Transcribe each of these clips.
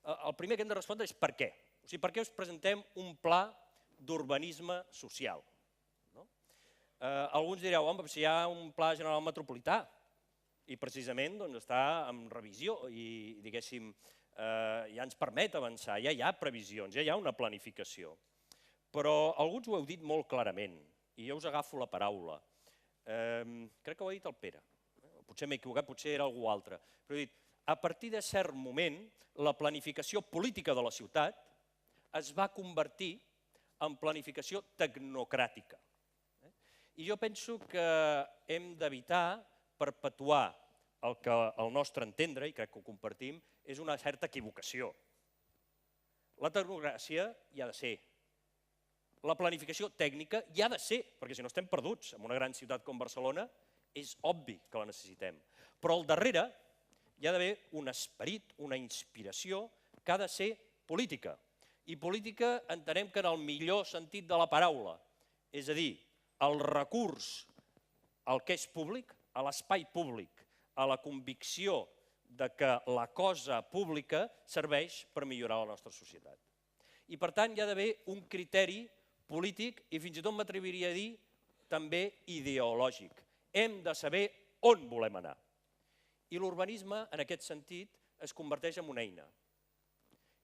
el primer que hem de respondre és per què. O sigui, per què us presentem un pla d'urbanisme social? Alguns direu, home, si hi ha un pla general metropolità i precisament està en revisió i, diguéssim, ja ens permet avançar, ja hi ha previsions, ja hi ha una planificació. Però alguns ho heu dit molt clarament i jo us agafo la paraula. Crec que ho ha dit el Pere, potser m'he equivocat, potser era algú altre, però he dit, a partir de cert moment, la planificació política de la ciutat es va convertir en planificació tecnocràtica. I jo penso que hem d'evitar perpetuar el que al nostre entendre, i crec que ho compartim, és una certa equivocació. La tecnocràcia hi ha de ser. La planificació tècnica hi ha de ser, perquè si no estem perduts. En una gran ciutat com Barcelona és obvi que la necessitem. Però al darrere hi ha d'haver un esperit, una inspiració que ha de ser política. I política entenem que en el millor sentit de la paraula, és a dir, el recurs al que és públic, a l'espai públic, a la convicció de que la cosa pública serveix per millorar la nostra societat. I per tant hi ha d'haver un criteri polític i fins i tot m'atreviria a dir també ideològic. Hem de saber on volem anar. I l'urbanisme, en aquest sentit, es converteix en una eina.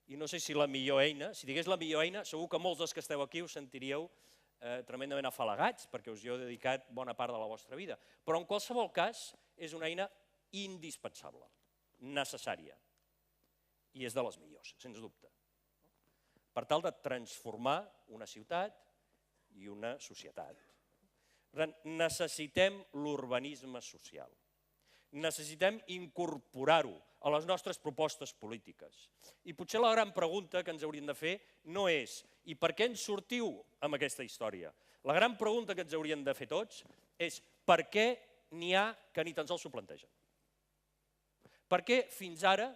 I no sé si la millor eina, si digués la millor eina, segur que molts dels que esteu aquí us sentiríeu tremendament afalagats, perquè us hi heu dedicat bona part de la vostra vida. Però en qualsevol cas és una eina indispensable, necessària, i és de les millors, sens dubte, per tal de transformar una ciutat i una societat. Per tant, necessitem l'urbanisme social. Necessitem incorporar-ho a les nostres propostes polítiques. I potser la gran pregunta que ens hauríem de fer no és i per què ens sortiu amb aquesta història? La gran pregunta que ens hauríem de fer tots és per què n'hi ha que ni tan sols s'ho plantegen? Per què fins ara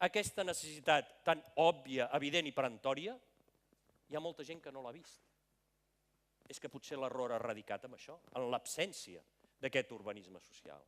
aquesta necessitat tan òbvia, evident i peremptòria hi ha molta gent que no l'ha vist? És que potser l'error ha radicat en això, en l'absència d'aquest urbanisme social.